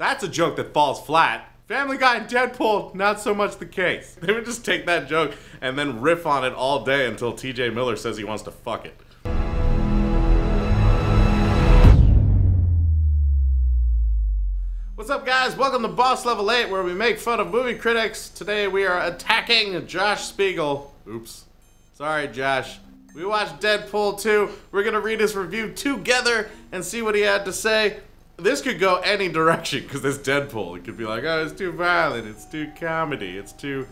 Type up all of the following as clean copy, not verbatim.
That's a joke that falls flat. Family Guy and Deadpool, not so much the case. They would just take that joke and then riff on it all day until TJ Miller says he wants to fuck it. What's up, guys? Welcome to Boss Level 8, where we make fun of movie critics. Today we are attacking Josh Spiegel. Oops. Sorry, Josh. We watched Deadpool 2. We're gonna read his review together and see what he had to say. This could go any direction, because it's Deadpool. It could be like, oh, it's too violent, it's too comedy, it's too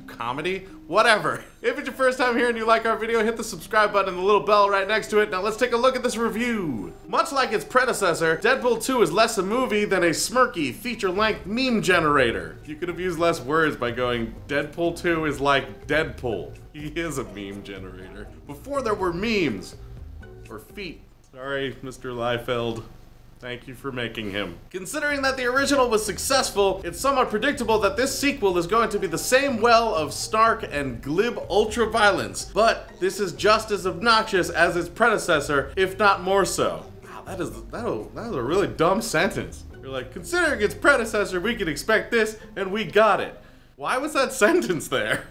comedy? Whatever. If it's your first time here and you like our video, hit the subscribe button and the little bell right next to it. Now let's take a look at this review. Much like its predecessor, Deadpool 2 is less a movie than a smirky, feature-length meme generator. You could have used less words by going, Deadpool 2 is like Deadpool. He is a meme generator. Before there were memes. Or feet. Sorry, Mr. Liefeld. Thank you for making him. Considering that the original was successful, it's somewhat predictable that this sequel is going to be the same well of snark and glib ultra-violence, but this is just as obnoxious as its predecessor, if not more so. Wow, that is a really dumb sentence. You're like, considering its predecessor, we could expect this, and we got it. Why was that sentence there?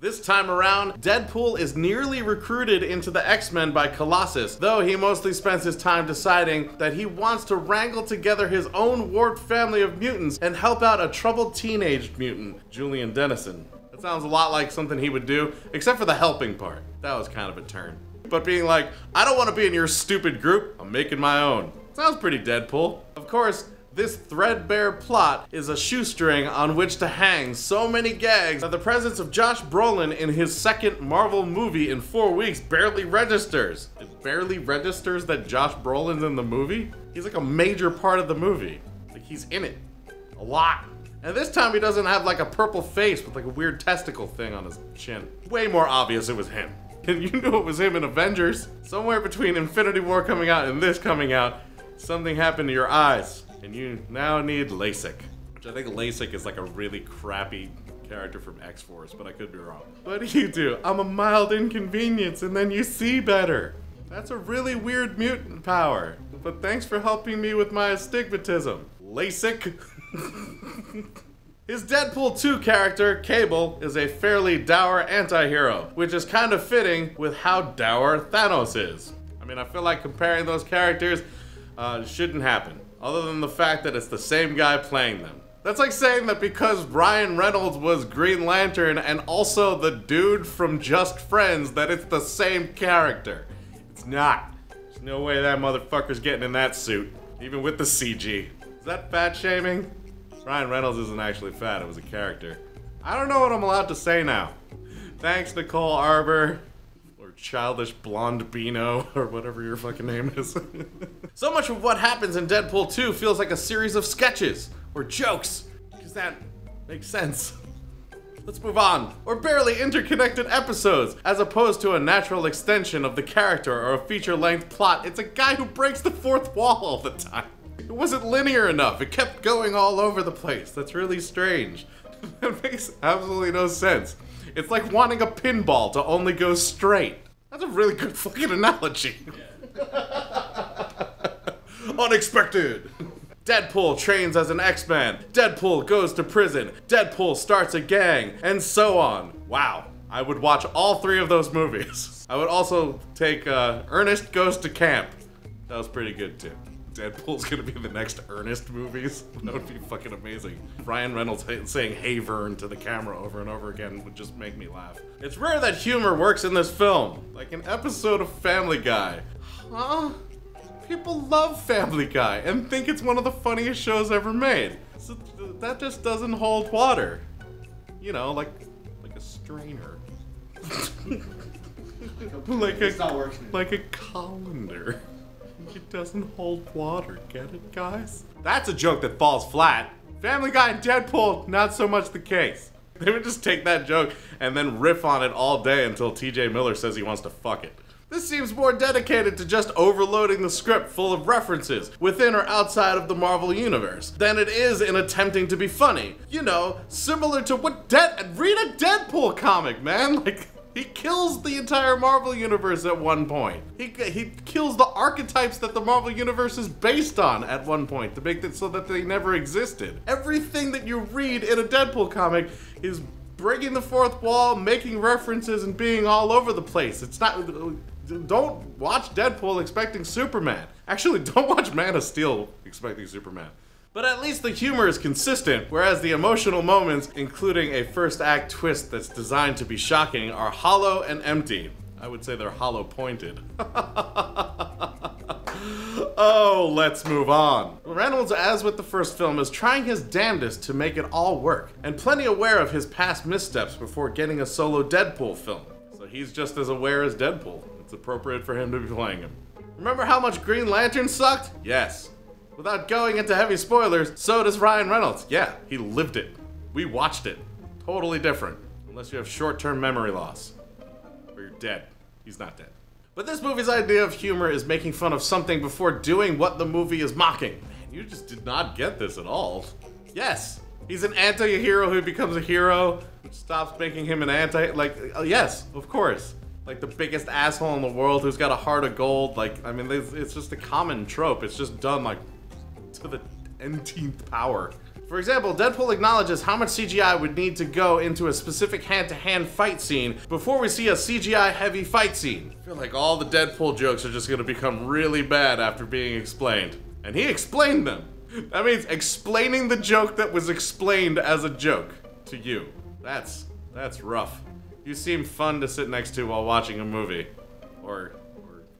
This time around, Deadpool is nearly recruited into the X-Men by Colossus, though he mostly spends his time deciding that he wants to wrangle together his own warped family of mutants and help out a troubled teenage mutant, Julian Dennison. That sounds a lot like something he would do, except for the helping part. That was kind of a turn. But being like, I don't want to be in your stupid group, I'm making my own. Sounds pretty Deadpool. Of course, this threadbare plot is a shoestring on which to hang so many gags that the presence of Josh Brolin in his second Marvel movie in 4 weeks barely registers. It barely registers that Josh Brolin's in the movie? He's like a major part of the movie. Like, he's in it. A lot. And this time he doesn't have like a purple face with like a weird testicle thing on his chin. Way more obvious it was him. And you knew it was him in Avengers. Somewhere between Infinity War coming out and this coming out, something happened to your eyes. And you now need LASIK. Which I think LASIK is like a really crappy character from X-Force, but I could be wrong. What do you do? I'm a mild inconvenience and then you see better. That's a really weird mutant power. But thanks for helping me with my astigmatism. LASIK. His Deadpool 2 character, Cable, is a fairly dour anti-hero, which is kind of fitting with how dour Thanos is. I mean, I feel like comparing those characters shouldn't happen. Other than the fact that it's the same guy playing them. That's like saying that because Ryan Reynolds was Green Lantern and also the dude from Just Friends, that it's the same character. It's not. There's no way that motherfucker's getting in that suit, even with the CG. Is that fat shaming? Ryan Reynolds isn't actually fat, it was a character. I don't know what I'm allowed to say now. Thanks, Nicole Arbor. Childish Blonde Beano, or whatever your fucking name is. So much of what happens in Deadpool 2 feels like a series of sketches, or jokes, because that makes sense. Let's move on. Or barely interconnected episodes, as opposed to a natural extension of the character or a feature-length plot. It's a guy who breaks the fourth wall all the time. It wasn't linear enough, it kept going all over the place. That's really strange. That makes absolutely no sense. It's like wanting a pinball to only go straight. That's a really good fucking analogy. Yeah. Unexpected. Deadpool trains as an X-Man. Deadpool goes to prison. Deadpool starts a gang, and so on. Wow. I would watch all 3 of those movies. I would also take Ernest Goes to Camp. That was pretty good too. Deadpool's gonna be the next Ernest movies. That would be fucking amazing. Ryan Reynolds saying "Hey Vern" to the camera over and over again would just make me laugh. It's rare that humor works in this film. Like an episode of Family Guy. Huh? People love Family Guy and think it's one of the funniest shows ever made. So that just doesn't hold water. You know, like a strainer. like a colander. It doesn't hold water, get it, guys? That's a joke that falls flat. Family Guy and Deadpool, not so much the case. They would just take that joke and then riff on it all day until TJ Miller says he wants to fuck it. This seems more dedicated to just overloading the script full of references, within or outside of the Marvel Universe, than it is in attempting to be funny. You know, similar to what read a Deadpool comic, man! Like, He kills the entire Marvel Universe at one point. He kills the archetypes that the Marvel Universe is based on at one point to make it so that they never existed. Everything that you read in a Deadpool comic is breaking the fourth wall, making references, and being all over the place. It's not... Don't watch Deadpool expecting Superman. Actually, don't watch Man of Steel expecting Superman. But at least the humor is consistent, whereas the emotional moments, including a first act twist that's designed to be shocking, are hollow and empty. I would say they're hollow pointed. Oh, let's move on. Reynolds, as with the first film, is trying his damnedest to make it all work, and plenty aware of his past missteps before getting a solo Deadpool film. So he's just as aware as Deadpool. It's appropriate for him to be playing him. Remember how much Green Lantern sucked? Yes. Without going into heavy spoilers, so does Ryan Reynolds. Yeah, he lived it. We watched it. Totally different. Unless you have short-term memory loss. Or you're dead. He's not dead. But this movie's idea of humor is making fun of something before doing what the movie is mocking. Man, you just did not get this at all. Yes, he's an anti-hero who becomes a hero, which stops making him an anti... yes, of course. Like the biggest asshole in the world who's got a heart of gold. Like, I mean, it's just a common trope. It's just done, like, to the nth power. For example, Deadpool acknowledges how much CGI would need to go into a specific hand-to-hand fight scene before we see a CGI-heavy fight scene. I feel like all the Deadpool jokes are just gonna become really bad after being explained. And he explained them. That means explaining the joke that was explained as a joke to you. That's rough. You seem fun to sit next to while watching a movie. Or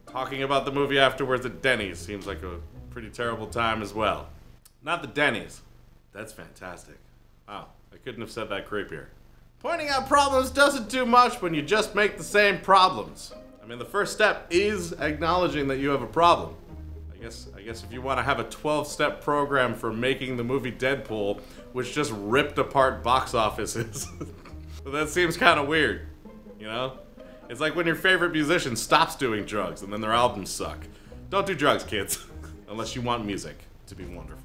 talking about the movie afterwards at Denny's seems like a pretty terrible time as well. Not the Denny's. That's fantastic. Wow, I couldn't have said that creepier. Pointing out problems doesn't do much when you just make the same problems. I mean, the first step is acknowledging that you have a problem. I guess if you want to have a 12-step program for making the movie Deadpool, which just ripped apart box offices, that seems kind of weird, you know? It's like when your favorite musician stops doing drugs and then their albums suck. Don't do drugs, kids. Unless you want music to be wonderful.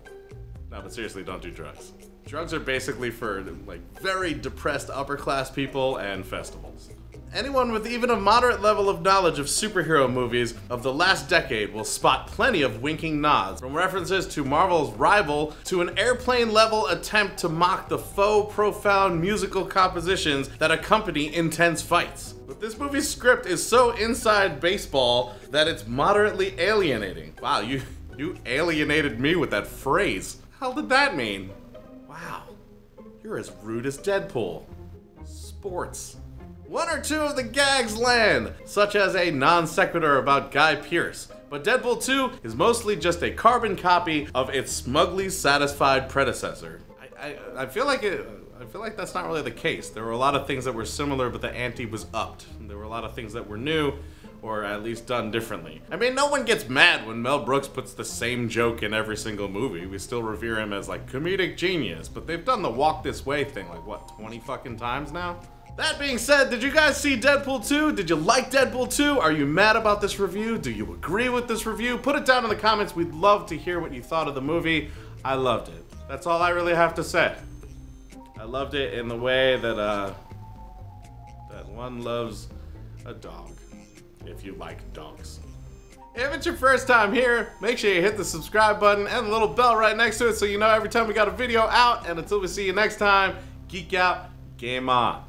No, but seriously, don't do drugs. Drugs are basically for, like, very depressed upper-class people and festivals. Anyone with even a moderate level of knowledge of superhero movies of the last decade will spot plenty of winking nods, from references to Marvel's Rival to an airplane-level attempt to mock the faux profound musical compositions that accompany intense fights. But this movie's script is so inside baseball that it's moderately alienating. Wow, you alienated me with that phrase. How did that mean? Wow, you're as rude as Deadpool. Sports. One or two of the gags land, such as a non sequitur about Guy Pearce, but Deadpool 2 is mostly just a carbon copy of its smugly satisfied predecessor. I feel like that's not really the case. There were a lot of things that were similar, but the ante was upped. There were a lot of things that were new, or at least done differently. I mean, no one gets mad when Mel Brooks puts the same joke in every single movie. We still revere him as, like, comedic genius, but they've done the walk this way thing, like, what, 20 fucking times now? That being said, did you guys see Deadpool 2? Did you like Deadpool 2? Are you mad about this review? Do you agree with this review? Put it down in the comments. We'd love to hear what you thought of the movie. I loved it. That's all I really have to say. I loved it in the way that, that one loves a dog. If you like dogs. If it's your first time here, make sure you hit the subscribe button and the little bell right next to it so you know every time we got a video out. And until we see you next time, geek out, game on.